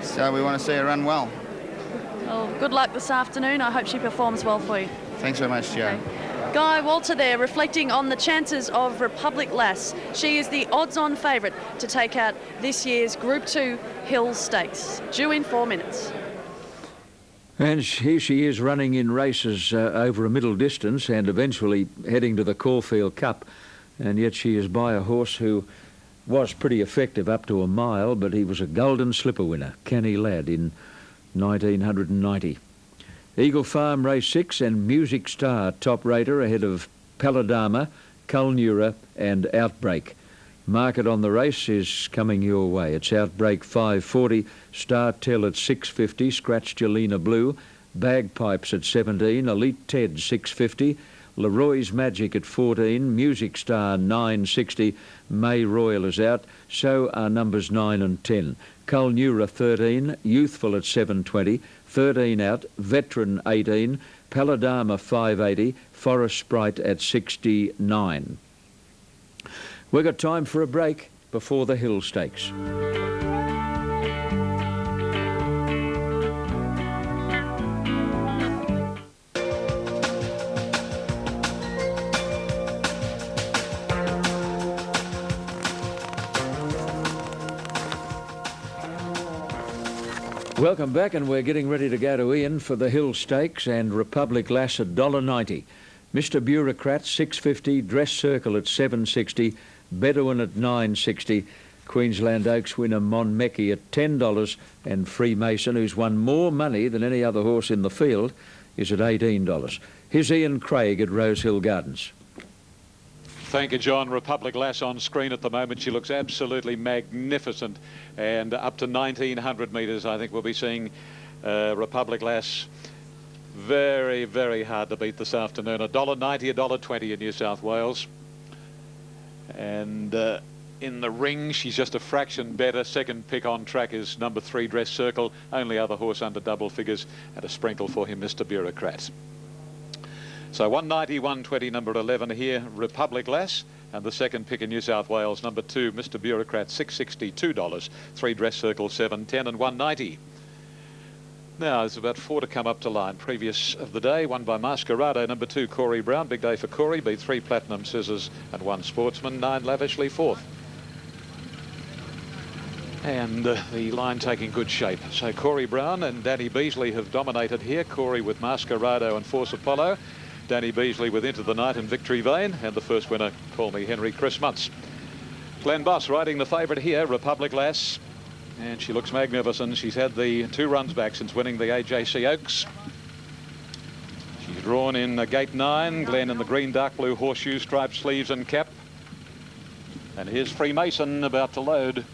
So we want to see her run well. Well, good luck this afternoon. I hope she performs well for you. Thanks very much, Joe. Okay. Guy Walter there reflecting on the chances of Republic Lass. She is the odds-on favourite to take out this year's Group 2 Hill Stakes. Due in 4 minutes. And here she is running in races over a middle distance and eventually heading to the Caulfield Cup. And yet she is by a horse who was pretty effective up to a mile, but he was a Golden Slipper winner, Canny Lad, in 1990. Eagle Farm Race 6 and Music Star top rater ahead of Paladama, Kulnura and Outbreak. Market on the race is coming your way. It's Outbreak 540, Star Tell at 650, Scratch Jelena Blue, Bagpipes at 17, Elite Ted 650, Leroy's Magic at 14, Music Star 960, May Royal is out, so are numbers 9 and 10. Kulnura 13, Youthful at 720, 13 out, Veteran 18, Paladama 580, Forest Sprite at 69. We've got time for a break before the Hill Stakes. Welcome back, and we're getting ready to go to Ian for the Hill Stakes and Republic Lass at $1.90. Mr Bureaucrat 650, Dress Circle at 760, Bedouin at 960, Queensland Oaks winner Monmecki at $10, and Freemason, who's won more money than any other horse in the field, is at $18. Here's Ian Craig at Rosehill Gardens. Thank you, John. Republic Lass on screen at the moment. She looks absolutely magnificent, and up to 1900 metres I think we'll be seeing Republic Lass very, very hard to beat this afternoon. $1.90, $1.20 in New South Wales. And in the ring, she's just a fraction better. Second pick on track is number 3, Dress Circle. Only other horse under double figures, and a sprinkle for him, Mr Bureaucrat. So 190, 120, number 11 here, Republic Lass. And the second pick in New South Wales, number 2, Mr Bureaucrat, $660, $2. 3, Dress Circle, 710 and 190. Now, there's about 4 to come up to line. Previous of the day, won by Masquerado, number 2, Corey Brown. Big day for Corey. Beat 3 Platinum Scissors and 1 Sportsman. 9 Lavishly, 4th. And the line taking good shape. So Corey Brown and Danny Beasley have dominated here. Corey with Masquerado and Force Apollo. Danny Beasley with Into the Night and Victory Vane. And the first winner, Call Me Henry, Chris Muntz. Glenn Boss riding the favourite here, Republic Lass. And she looks magnificent. She's had the 2 runs back since winning the AJC Oaks. She's drawn in gate 9. Glenn in the green, dark blue horseshoe, striped sleeves and cap. And here's Freemason about to load.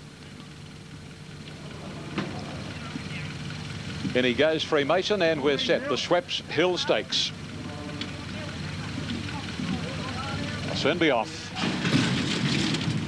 In he goes, Freemason, and we're set. The Schweppes Hill Stakes. I'll soon be off.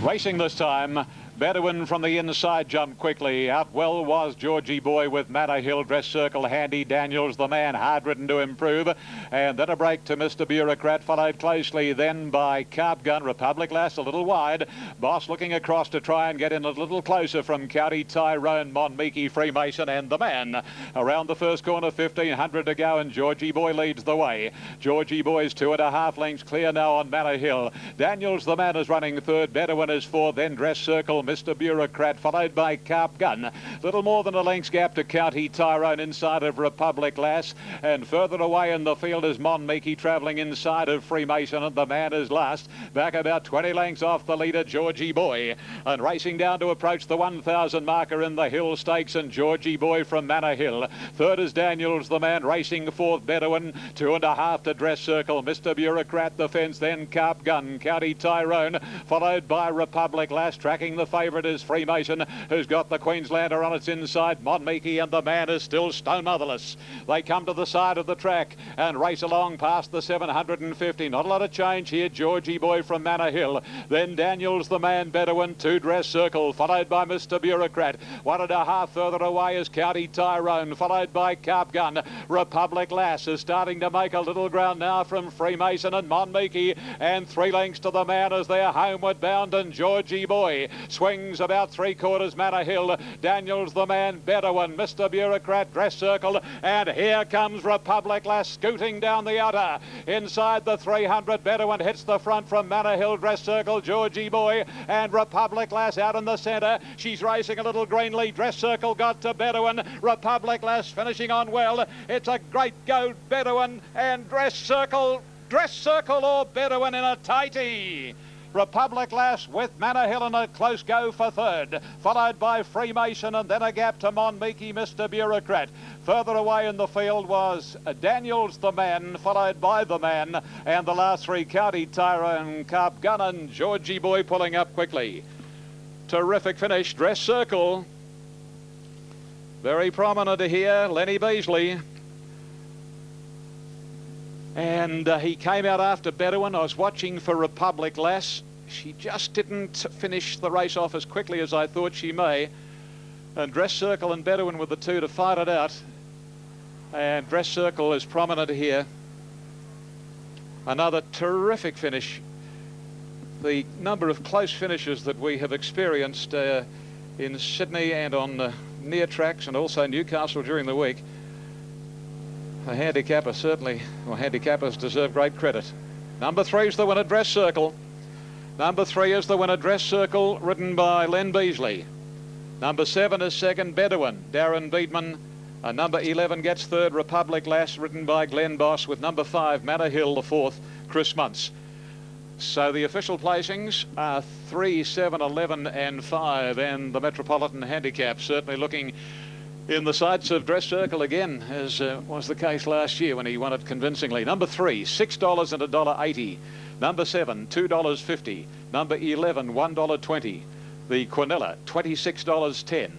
Racing this time. Bedouin from the inside jumped quickly. Out well was Georgie Boy with Manor Hill, Dress Circle, Handy Daniels, the man, hard ridden to improve. And then a break to Mr Bureaucrat, followed closely then by Carp Gun, Republic Lass a little wide. Boss looking across to try and get in a little closer from County Tyrone, Monmecki, Freemason and the man. Around the first corner, 1500 to go, and Georgie Boy leads the way. Georgie Boy's 2.5 lengths clear now on Manor Hill. Daniels, the man, is running third. Bedouin is 4th, then Dress Circle, Mr Bureaucrat, followed by Carp Gun. Little more than a length's gap to County Tyrone inside of Republic Lass, and further away in the field is Monmecki travelling inside of Freemason, and the man is last. Back about 20 lengths off the leader, Georgie Boy, and racing down to approach the 1,000 marker in the Hill Stakes, and Georgie Boy from Manor Hill. Third is Daniels, the man, racing 4th, Bedouin. 2.5 to Dress Circle, Mr Bureaucrat, the fence, then Carp Gun, County Tyrone, followed by Republic Lass. Tracking the favourite is Freemason, who's got the Queenslander on its inside. Monmecki, and the man is still stone motherless. They come to the side of the track and race along past the 750. Not a lot of change here. Georgie Boy from Manor Hill, then Daniels, the man, Bedouin, 2 Dress Circle, followed by Mr Bureaucrat. 1.5 further away is County Tyrone, followed by Carp Gun. Republic Lass is starting to make a little ground now from Freemason and Monmecki, and 3 lengths to the man as they're homeward bound, and Georgie Boy swings about 3/4 Manor Hill. Daniels the man, Bedouin, Mr. Bureaucrat, Dress Circle, and here comes Republic Lass scooting down the outer. Inside the 300, Bedouin hits the front from Manor Hill, Dress Circle, Georgie Boy, and Republic Lass out in the centre. She's racing a little greenly. Dress Circle got to Bedouin. Republic Lass finishing on well. It's a great go, Bedouin and Dress Circle or Bedouin in a tighty. Republic Lass with Manor Hill in a close go for third, followed by Freemason and then a gap to Monmeeky, Mr. Bureaucrat. Further away in the field was Daniels the man, followed by the man, and the last three, County Tyra and Carp Gun and Georgie Boy pulling up quickly. Terrific finish, Dress Circle. Very prominent here, Lenny Beasley. And he came out after Bedouin. I was watching for Republic Lass. She just didn't finish the race off as quickly as I thought she may. And Dress Circle and Bedouin were the two to fight it out. And Dress Circle is prominent here. Another terrific finish. The number of close finishes that we have experienced in Sydney and on near tracks and also Newcastle during the week. A handicapper certainly, well, handicappers deserve great credit. Number 3 is the winner, Dress Circle. Number 3 is the winner, Dress Circle, ridden by Len Beasley. Number 7 is second, Bedouin, Darren Beedman. Number 11 gets third, Republic Lass, ridden by Glenn Boss, with number 5, Manor Hill, the fourth, Chris Muntz. So the official placings are 3, 7, 11 and 5, and the Metropolitan Handicap certainly looking in the sights of Dress Circle again, as was the case last year when he won it convincingly. Number 3, $6 and $1.80. Number 7, $2.50. Number 11, $1.20. The Quinella, $26.10.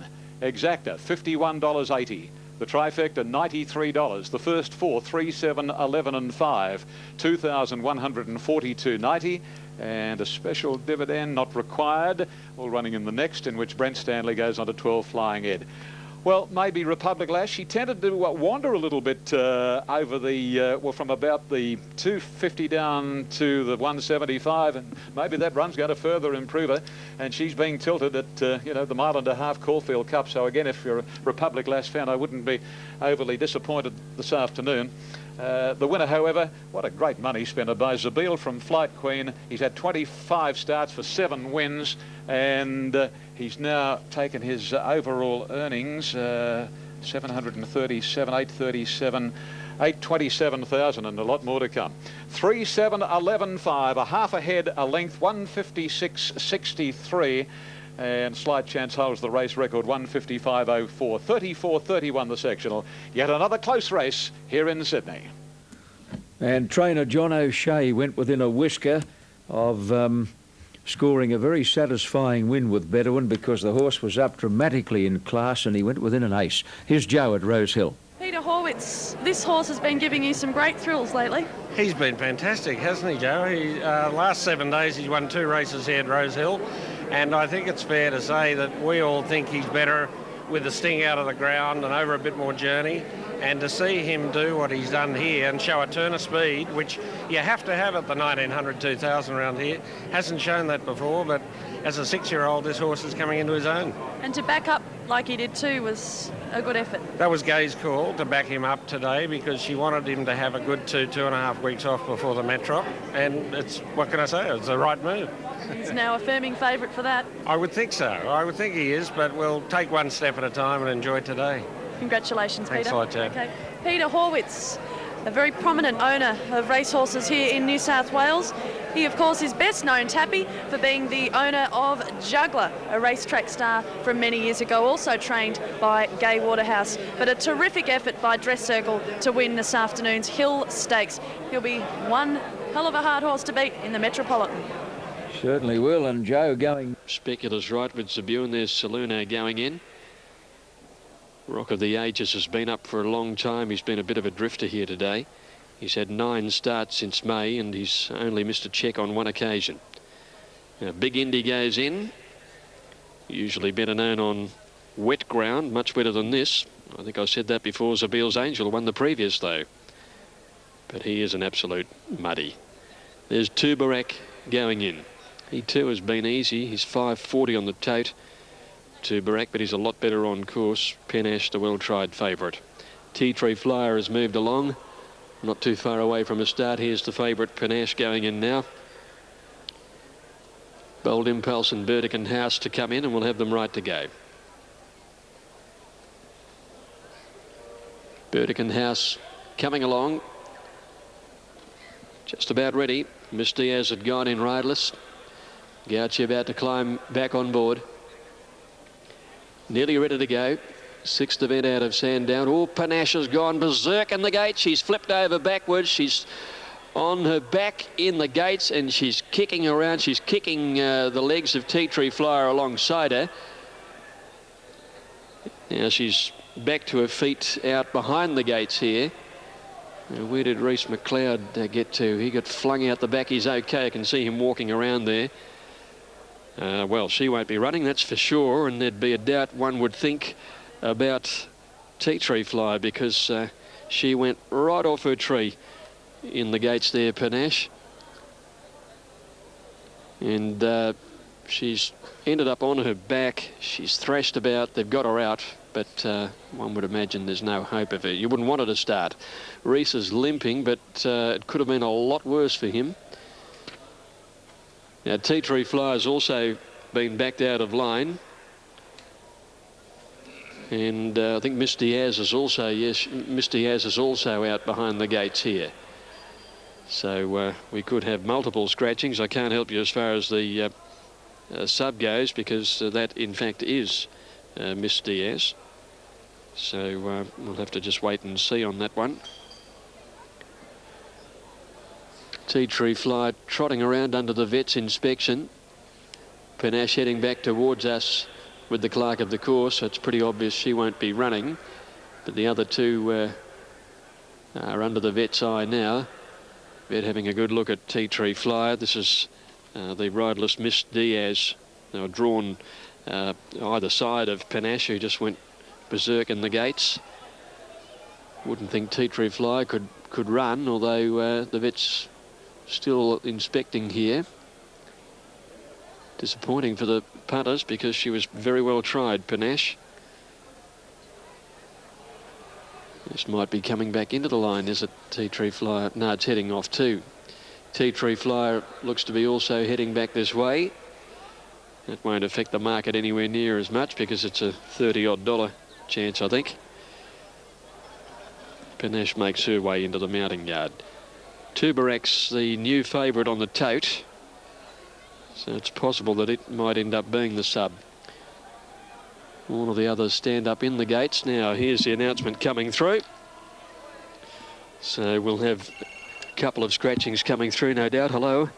Exacta, $51.80. The trifecta, $93. The first four, 3, 7, 11 and 5, $2,142.90. And a special dividend not required, all running in the next, in which Brent Stanley goes on to 12 Flying Ed. Well, maybe Republic Lass. She tended to wander a little bit over the, well, from about the 250 down to the 175, and maybe that run's going to further improve her. And she's being tilted at, you know, the mile and a half Caulfield Cup. So again, if you're a Republic Lass fan, I wouldn't be overly disappointed this afternoon. The winner, however, what a great money spender by Zabeel from Flight Queen. He's had 25 starts for 7 wins, and he's now taken his overall earnings, 737, 837, 827,000, and a lot more to come. 3, 7, 11, 5, a half ahead, a length, 156.63. And Slight Chance holds the race record, 155.04, 34.31 the sectional. Yet another close race here in Sydney. And trainer John O'Shea went within a whisker of scoring a very satisfying win with Bedouin, because the horse was up dramatically in class and he went within an ace. Here's Joe at Rose Hill. Peter Horwitz, this horse has been giving you some great thrills lately. He's been fantastic, hasn't he, Joe? Last 7 days he's won 2 races here at Rose Hill. And I think it's fair to say that we all think he's better with the sting out of the ground and over a bit more journey. And to see him do what he's done here and show a turn of speed, which you have to have at the 1900, 2000 around here, hasn't shown that before, but as a 6-year-old, this horse is coming into his own. And to back up like he did too was a good effort. That was Gay's call to back him up today, because she wanted him to have a good 2.5 weeks off before the Metrop. And it's, what can I say, it's the right move. He's now a firming favourite for that. I would think so. I would think he is, but we'll take one step at a time and enjoy today. Congratulations, Thanks Peter. a lot, Jan. Okay. Peter Horwitz, a very prominent owner of racehorses here in New South Wales. He, of course, is best known, Tappy, for being the owner of Juggler, a racetrack star from many years ago, also trained by Gay Waterhouse. But a terrific effort by Dress Circle to win this afternoon's Hill Stakes. He'll be one hell of a hard horse to beat in the Metropolitan. Certainly will. And Joe going. Speculator's right with Zabu, and there's Saluna going in. Rock of the Ages has been up for a long time. He's been a bit of a drifter here today. He's had 9 starts since May, and he's only missed a check on 1 occasion. Now, Big Indy goes in. Usually better known on wet ground, much wetter than this. I think I said that before. Zabeel's Angel won the previous, though. But he is an absolute muddy. There's Tubarak going in. He too has been easy. He's 5.40 on the tote to Barak, but he's a lot better on course. Panache, the well-tried favourite. Tea Tree Flyer has moved along. Not too far away from a start. Here's the favourite, Panache, going in now. Bold Impulse and Burdekin House to come in, and we'll have them right to go. Burdekin House coming along. Just about ready. Miss Diaz had gone in riderless. Gauchi about to climb back on board. Nearly ready to go. Sixth event out of Sandown. Oh, Panache has gone berserk in the gate. She's flipped over backwards. She's on her back in the gates and she's kicking around. She's kicking the legs of Tea Tree Flyer alongside her. Now she's back to her feet out behind the gates here. Where did Reece McLeod get to? He got flung out the back. He's okay. I can see him walking around there. Well, she won't be running, that's for sure, and there'd be a doubt, one would think, about Tea Tree Flyer, because she went right off her tree in the gates there, Panache. And she's ended up on her back. She's thrashed about. They've got her out, but one would imagine there's no hope of it. You wouldn't want her to start. Reece is limping, but it could have been a lot worse for him. Now, Tea Tree Flyer's also been backed out of line. And I think Miss Diaz is also, yes, Miss Diaz is also out behind the gates here. So we could have multiple scratchings. I can't help you as far as the sub goes, because that, in fact, is Miss Diaz. So we'll have to just wait and see on that one. Tea Tree Flyer trotting around under the vet's inspection. Panache heading back towards us with the clerk of the course. So it's pretty obvious she won't be running. But the other two are under the vet's eye now. Vet having a good look at Tea Tree Flyer. This is the riderless Miss Diaz. They were drawn either side of Panache, who just went berserk in the gates. Wouldn't think Tea Tree Flyer could run, although the vet's still inspecting here. Disappointing for the punters, because she was very well tried, Panache. This might be coming back into the line, is it, Tea Tree Flyer? No, it's heading off too. Tea Tree Flyer looks to be also heading back this way. That won't affect the market anywhere near as much, because it's a $30-odd chance, I think. Panache makes her way into the mounting yard. Tubarak's the new favourite on the tote, so it's possible that it might end up being the sub. All of the others stand up in the gates. Now here's the announcement coming through. So we'll have a couple of scratchings coming through, no doubt. Hello.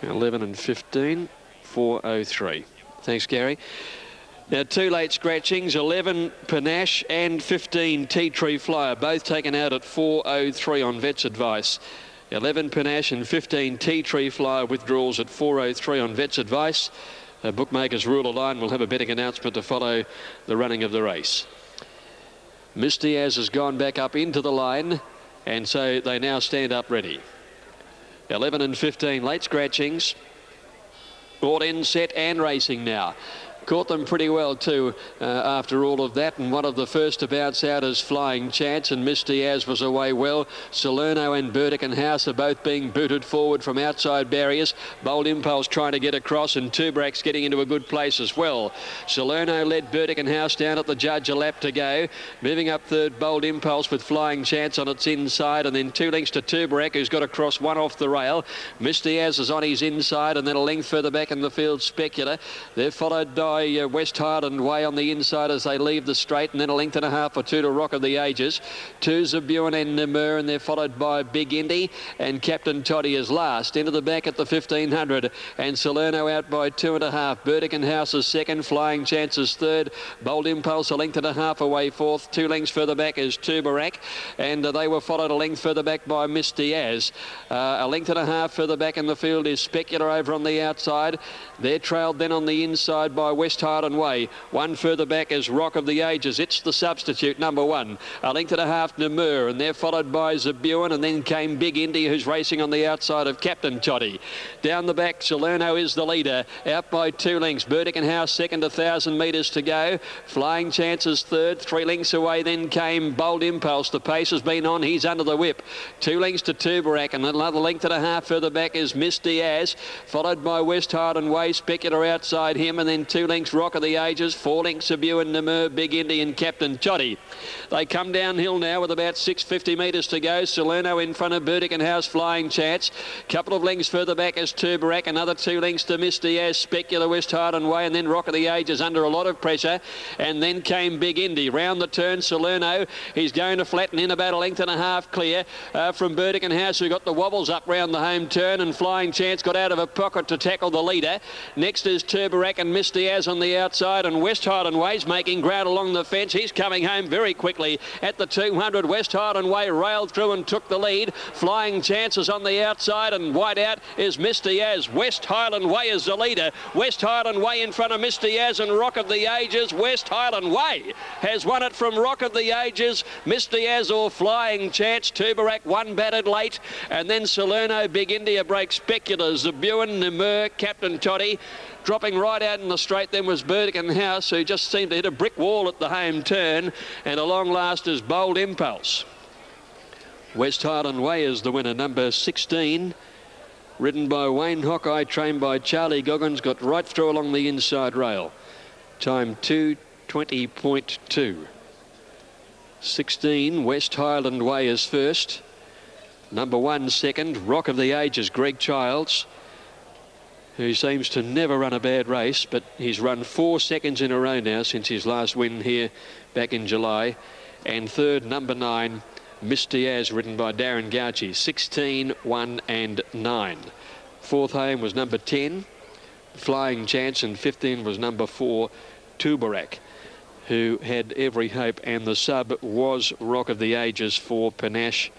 11 and 15, 4:03. Thanks, Gary. Now, two late scratchings, 11 Panache and 15 Tea Tree Flyer, both taken out at 4:03 on vet's advice. 11 Panache and 15 Tea Tree Flyer withdrawals at 4:03 on vet's advice. Bookmakers rule a line. We'll have a betting announcement to follow the running of the race. Miss Diaz has gone back up into the line, and so they now stand up ready. 11 and 15 late scratchings. All in, set and racing now. Caught them pretty well too after all of that, and one of the first to bounce out is Flying Chance, and Miss Diaz was away well. Salerno and Burdekin House are both being booted forward from outside barriers. Bold Impulse trying to get across, and Tubarak's getting into a good place as well. Salerno led Burdekin House down at the judge, a lap to go. Moving up third, Bold Impulse with Flying Chance on its inside, and then 2 lengths to Tubarak, who's got to cross one off the rail. Miss Diaz is on his inside, and then a length further back in the field, Speculator. They're followed by West Highland Way on the inside as they leave the straight, and then a length and a half or two to Rock of the Ages. Two Zabuan and Namur, and they're followed by Big Indy, and Captain Toddy is last. Into the back at the 1500, and Salerno out by 2.5. Burdekin House is second, Flying Chance is third. Bold Impulse a length and a half away fourth. 2 lengths further back is Tubarak, and they were followed a length further back by Miss Diaz. A length and a half further back in the field is Speculator over on the outside. They're trailed then on the inside by West West Highland Way. One further back is Rock of the Ages. It's the substitute, number 1. A length and a half, Namur, and they're followed by Zabuan, and then came Big Indy, who's racing on the outside of Captain Toddy. Down the back, Salerno is the leader, out by 2 lengths. Burdick and House second, 1,000 metres to go. Flying Chances third, 3 lengths away. Then came Bold Impulse. The pace has been on. He's under the whip. 2 lengths to Tubarak, and another length and a half further back is Miss Diaz, followed by West Highland Way. Speculator outside him, and then 2 lengths Rock of the Ages, 4 lengths Zabuan, Namur, Big Indy and Captain Toddy. They come downhill now with about 650 metres to go. Salerno in front of Burdick and House, Flying Chance. Couple of lengths further back is Tubarak, another 2 lengths to Miss Diaz, Speculator, West Highland Way, and then Rock of the Ages under a lot of pressure. And then came Big Indy. Round the turn, Salerno, he's going to flatten in about a length and a half clear from Burdick and House, who got the wobbles up round the home turn, and Flying Chance got out of a pocket to tackle the leader. Next is Tubarak and Miss Diaz on the outside, and West Highland Way's making ground along the fence. He's coming home very quickly at the 200. West Highland Way railed through and took the lead. Flying Chances on the outside, and wide out is Miss Diaz. West Highland Way is the leader. West Highland Way in front of Miss Diaz and Rock of the Ages. West Highland Way has won it from Rock of the Ages, Miss Diaz or Flying Chance. Tubarak one batted late, and then Salerno, Big India break Speculator, Zabuan, Namur, Captain Toddy. Dropping right out in the straight then was Burdick and House, who just seemed to hit a brick wall at the home turn, and along last is Bold Impulse. West Highland Way is the winner, number 16. Ridden by Wayne Hawkeye, trained by Charlie Goggins, got right through along the inside rail. Time 2:20.2. 16, West Highland Way is first. Number 1 second, Rock of the Ages, Greg Childs, who seems to never run a bad race, but he's run 4 seconds in a row now since his last win here back in July. And third, number 9, Miss Diaz, ridden by Darren Gauci, 16, 1 and 9. Fourth home was number 10, Flying Chance, and 15 was number 4, Tubarak, who had every hope, and the sub was Rock of the Ages for Panache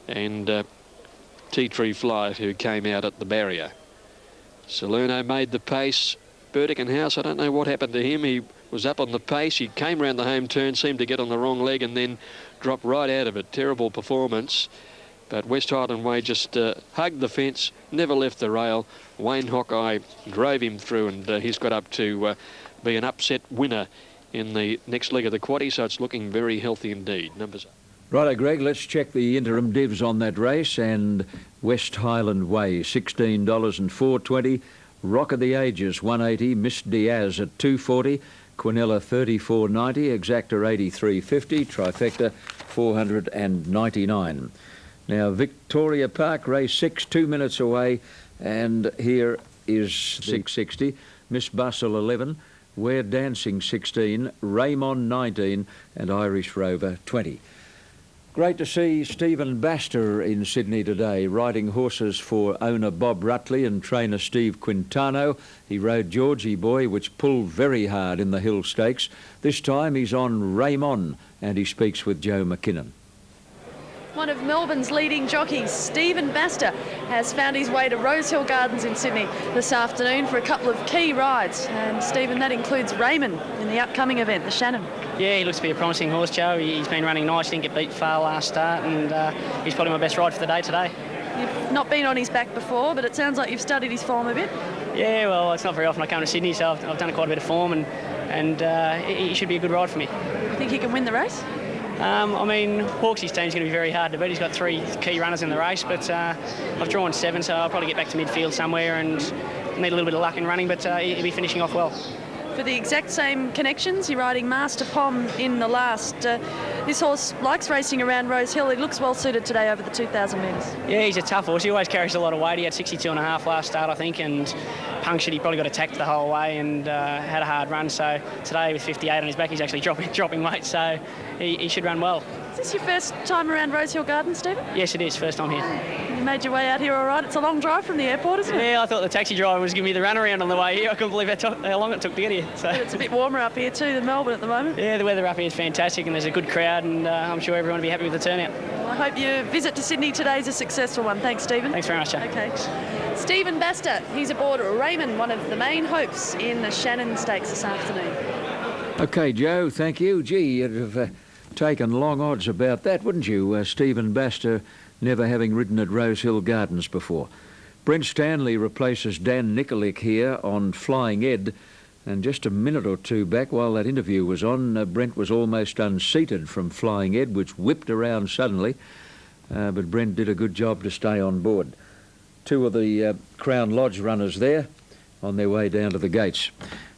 and Tea Tree Flight, who came out at the barrier. Salerno made the pace. Burdick and House, I don't know what happened to him. He was up on the pace. He came round the home turn, seemed to get on the wrong leg, and then dropped right out of it. Terrible performance. But West Highland Way just hugged the fence, never left the rail. Wayne Hawkeye drove him through, and he's got up to be an upset winner in the next leg of the quaddie, so it's looking very healthy indeed. Numbers up. Righto, Greg, let's check the interim divs on that race. And West Highland Way, $16 and $4.20. Rock of the Ages, $1.80. Miss Diaz at $2.40. Quinella, $34.90. Exacta, $83.50. Trifecta, $499. Now, Victoria Park, race 6, 2 minutes away. And here is $6.60. Miss Bustle, 11. We're Dancing, 16. Raymond, 19. And Irish Rover, 20. Great to see Stephen Baster in Sydney today, riding horses for owner Bob Rutley and trainer Steve Quintano. He rode Georgie Boy, which pulled very hard in the Hill Stakes. This time he's on Raymond, and he speaks with Joe McKinnon. One of Melbourne's leading jockeys, Stephen Baster, has found his way to Rosehill Gardens in Sydney this afternoon for a couple of key rides. And Stephen, that includes Raymond in the upcoming event, the Shannon. Yeah, he looks to be a promising horse, Joe. He's been running nice, didn't get beat far last start, and he's probably my best ride for the day today. You've not been on his back before, but it sounds like you've studied his form a bit. Yeah, well, it's not very often I come to Sydney, so I've done quite a bit of form, and he should be a good ride for me. You think he can win the race? I mean, Hawksy's team's going to be very hard to beat. He's got 3 key runners in the race, but I've drawn 7, so I'll probably get back to midfield somewhere and need a little bit of luck in running, but he'll be finishing off well. For the exact same connections, you're riding Master Pom in the last. This horse likes racing around Rose Hill. He looks well suited today over the 2,000 metres. Yeah, he's a tough horse. He always carries a lot of weight. He had 62.5 last start, I think, and punctured. He probably got attacked the whole way and had a hard run. So today with 58 on his back, he's actually dropping weight. So he should run well. Is this your first time around Rosehill Gardens, Stephen? Yes, it is. First time here. You made your way out here all right. It's a long drive from the airport, isn't it? Yeah, I thought the taxi driver was giving me the runaround on the way here. I couldn't believe how long it took to get here. So. It's a bit warmer up here too than Melbourne at the moment. Yeah, the weather up here is fantastic and there's a good crowd, and I'm sure everyone will be happy with the turnout. Well, I hope your visit to Sydney today is a successful one. Thanks, Stephen. Thanks very much, Joe. Okay. Stephen Bester, he's aboard Raymond, one of the main hopes in the Shannon Stakes this afternoon. OK, Joe, thank you. Gee, you'd have taken long odds about that, wouldn't you? Stephen Bester never having ridden at Rosehill Gardens before. Brent Stanley replaces Dan Nikolic here on Flying Ed. And just a minute or two back, while that interview was on, Brent was almost unseated from Flying Ed, which whipped around suddenly. But Brent did a good job to stay on board. Two of the Crown Lodge runners there on their way down to the gates.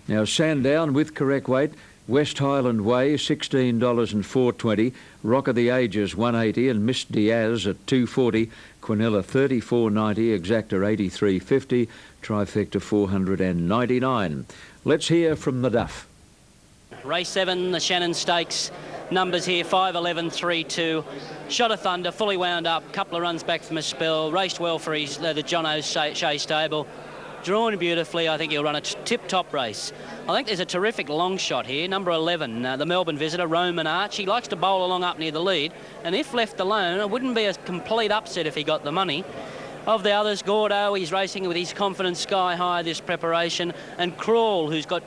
Now, Sandown with correct weight. West Highland Way, $16 and $4.20. Rock of the Ages, $1.80, and Miss Diaz at $2.40. Quinella, $34.90. Exacta, $83.50. Trifecta, $499. Let's hear from the Duff. Race 7, the Shannon Stakes. Numbers here, 5, 11, 3, 2. Shot of Thunder, fully wound up. Couple of runs back from a spell. Raced well for his the John O'Shea stable. Drawn beautifully. I think he'll run a tip-top race. I think there's a terrific long shot here. Number 11, the Melbourne visitor, Roman Arch. He likes to bowl along up near the lead. And if left alone, it wouldn't be a complete upset if he got the money. Of the others, Gordo, he's racing with his confidence sky high this preparation. And Crawl, who's got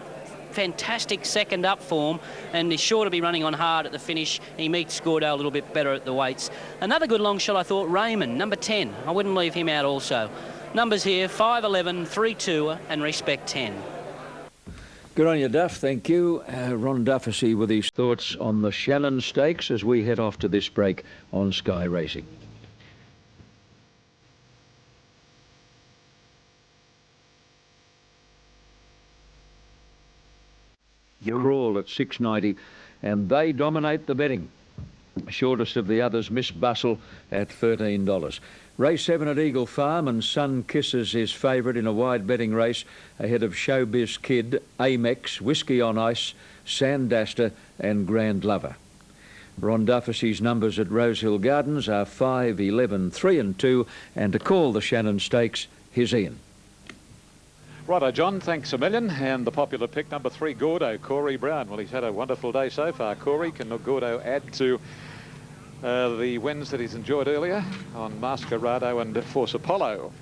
fantastic second up form and is sure to be running on hard at the finish. He meets Gordo a little bit better at the weights. Another good long shot, I thought, Raymond, number 10. I wouldn't leave him out also. Numbers here, 5, 11, 3, 2 and Respect 10. Good on you, Duff. Thank you. Ron Dufficy with his thoughts on the Shannon Stakes as we head off to this break on Sky Racing. Crawl at $6.90, and they dominate the betting. Shortest of the others, Miss Bustle at $13. Race 7 at Eagle Farm, and Sun Kisses is favourite in a wide betting race ahead of Showbiz Kid, Amex, Whiskey on Ice, Sandaster and Grand Lover. Ron Dufficy's numbers at Rosehill Gardens are 5, 11, 3 and 2, and to call the Shannon Stakes, here's Ian. Righto, John, thanks a million. And the popular pick, number 3, Gordo, Corey Brown. Well, he's had a wonderful day so far. Corey, can Gordo add to the wins that he's enjoyed earlier on Masquerado and Force Apollo?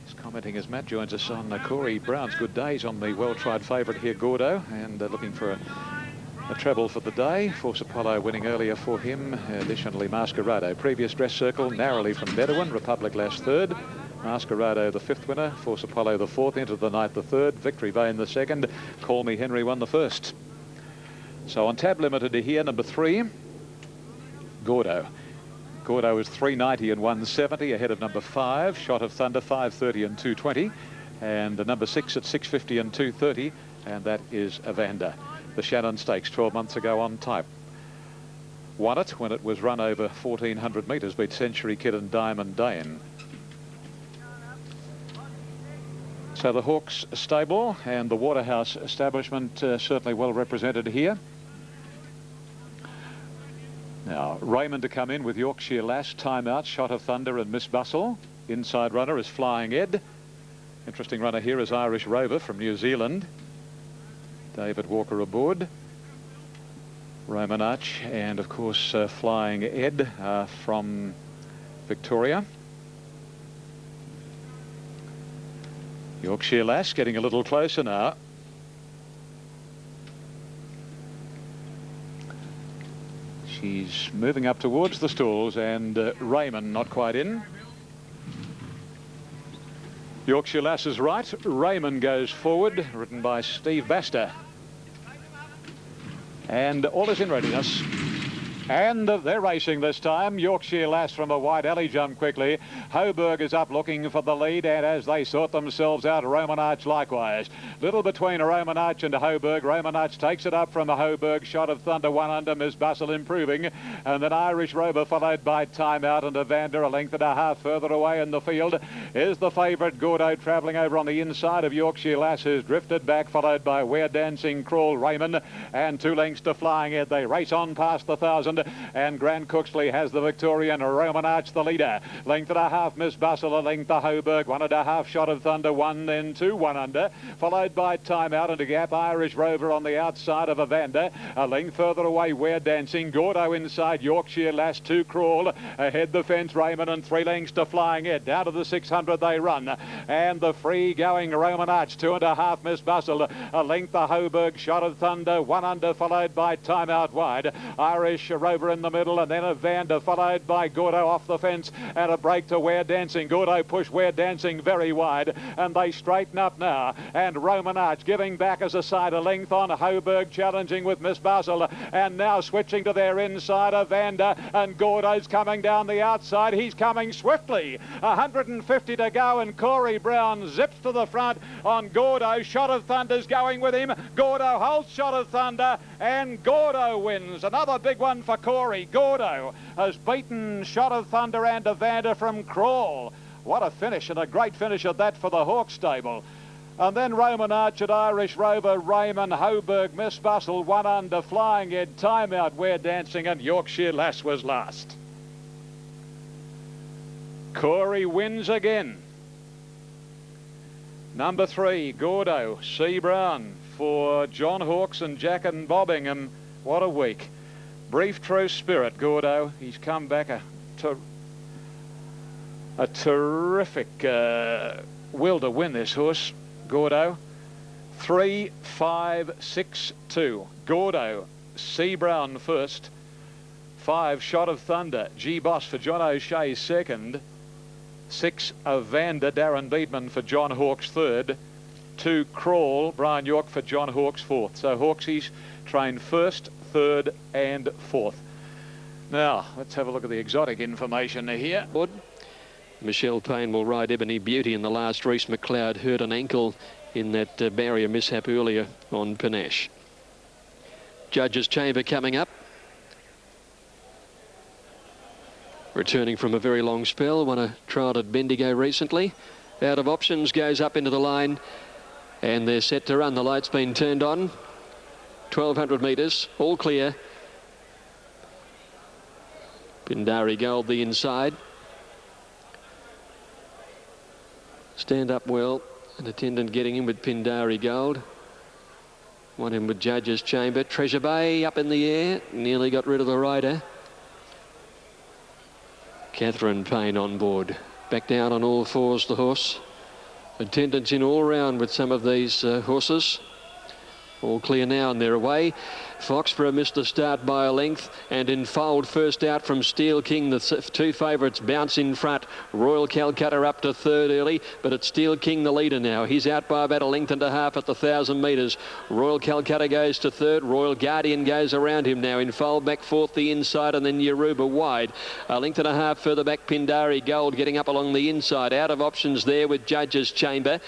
He's commenting as Matt joins us on Corey Brown's good days on the well-tried favourite here, Gordo, and looking for a treble for the day. Force Apollo winning earlier for him. Additionally, Masquerado, previous dress circle, narrowly from Bedouin. Republic last third. Masquerado the 5th winner, Force Apollo the 4th, Into the Night the 3rd, Victory Vane the 2nd, Call Me Henry won the 1st. So on tab limited here, number 3, Gordo. Gordo is $3.90 and $1.70 ahead of number 5, Shot of Thunder, $5.30 and $2.20, and number 6 at $6.50 and $2.30, and that is Evander. The Shannon Stakes 12 months ago on type. Won it when it was run over 1,400 metres, beat Century Kid and Diamond Dane. So the Hawks stable and the Waterhouse establishment certainly well represented here. Now, Raymond to come in with Yorkshire Lass, Timeout, Shot of Thunder and Miss Bustle. Inside runner is Flying Ed. Interesting runner here is Irish Rover from New Zealand. David Walker aboard. Roman Arch and, of course, Flying Ed from Victoria. Yorkshire Lass getting a little closer now. She's moving up towards the stalls, and Raymond not quite in. Yorkshire Lass is right. Raymond goes forward, ridden by Steve Baster. And all is in readiness. And they're racing this time. Yorkshire Lass from a wide alley jump quickly. Hoburg is up looking for the lead, and as they sort themselves out, Roman Arch likewise. Little between Roman Arch and Hoburg. Roman Arch takes it up from the Hoburg. Shot of Thunder, 1 under, Miss Bustle improving. And then Irish Rover followed by Timeout, and Evander a length and a half further away in the field is the favourite Gordo travelling over on the inside of Yorkshire Lass, who's drifted back, followed by We're Dancing Crawl Raymond, and 2 lengths to Flying Ed. They race on past the 1,000. second, and Grand Cooksley has the Victorian. Roman Arch the leader. Length and a half, Miss Bustle. A length to Hoburg. 1.5 Shot of Thunder. 1, then 2, 1 under. Followed by Time Out and a gap. Irish Rover on the outside of Evander. A length further away, We're Dancing. Gordo inside, Yorkshire Lass. 2 Crawl. Ahead the fence, Raymond, and 3 lengths to Flying Ed. Down to the 600 they run. And the free going Roman Arch. 2.5 Miss Bustle. A length to Hoburg. Shot of Thunder. 1 under, followed by Time Out wide. Irish Rover in the middle, and then Evander, followed by Gordo off the fence, and a break to We're Dancing. Gordo push We're Dancing very wide, and they straighten up now. And Roman Arch giving back as a side, a length on Hoburg, challenging with Miss Bustle, and now switching to their inside, Evander, and Gordo's coming down the outside. He's coming swiftly. 150 to go, and Corey Brown zips to the front on Gordo. Shot of Thunder's going with him. Gordo holds Shot of Thunder, and Gordo wins. Another big one for Corey. Gordo has beaten Shot of Thunder and Evander from Crawl. What a finish, and a great finish at that for the Hawk stable. And then Roman Arch at Irish Rover, Raymond, Hoburg, Miss Bustle, 1 under, Flying Ed, Time Out, We're Dancing, and Yorkshire Lass was last. Corey wins again. Number 3, Gordo, C. Brown for John Hawkes and Jack and Bobbingham. What a week. Brief True Spirit, Gordo. He's come back a terrific will to win this horse, Gordo. 3, 5, 6, 2. Gordo, C. Brown first. 5, Shot of Thunder, G. Boss for John O'Shea second. 6, Evander, Darren Beedman for John Hawkes third. 2, Crawl, Brian York for John Hawkes fourth. So Hawkesies trained first, third and fourth. Now let's have a look at the exotic information here. Michelle Payne will ride Ebony Beauty in the last race. McLeod hurt an ankle in that barrier mishap earlier on Panache. Judges' Chamber coming up. Returning from a very long spell, won a trial at Bendigo recently. Out of Options goes up into the line, and they're set to run. The light's been turned on. 1,200 metres, all clear. Pindari Gold the inside. Stand up well. An attendant getting in with Pindari Gold. One in with Judges' Chamber. Treasure Bay up in the air. Nearly got rid of the rider. Catherine Payne on board. Back down on all fours, the horse. Attendants in all round with some of these horses. All clear now, and they're away. Foxborough missed the start by a length, and in fold first out from Steel King. The 2 favourites bounce in front. Royal Calcutta up to third early, but it's Steel King the leader now. He's out by about a length and a half at the 1,000 metres. Royal Calcutta goes to third. Royal Guardian goes around him now. In fold back fourth the inside, and then Yoruba wide. A length and a half further back, Pindari Gold getting up along the inside. Out of Options there with Judges' Chamber,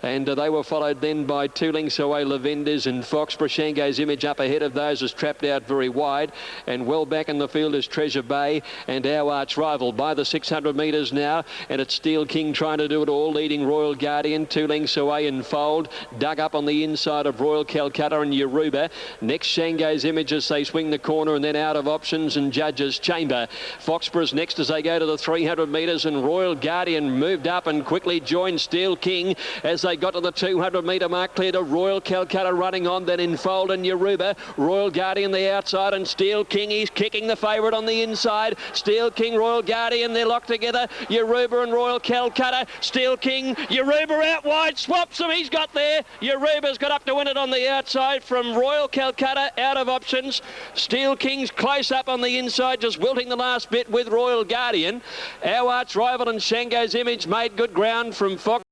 and they were followed then by 2 lengths away Lavenders and Foxborough. Shango's Image up ahead of those is trapped out very wide, and well back in the field is Treasure Bay and Our Arch Rival by the 600 metres now, and it's Steel King trying to do it all, leading Royal Guardian 2 lengths away in fold. Dug up on the inside of Royal Calcutta and Yoruba. Next Shango's Image as they swing the corner, and then Out of Options and Judges' Chamber. Foxborough's next as they go to the 300 metres, and Royal Guardian moved up and quickly joined Steel King as they got to the 200 metre mark, clear to Royal Calcutta running on, then in fold and Yoruba. Royal Guardian the outside, and Steel King, he's kicking the favourite on the inside. Steel King, Royal Guardian, they're locked together. Yoruba and Royal Calcutta. Steel King, Yoruba out wide, swaps him, he's got there. Yoruba's got up to win it on the outside from Royal Calcutta. Out of Options. Steel King's close up on the inside, just wilting the last bit with Royal Guardian. Our Arch Rival and Shango's Image made good ground from Fox.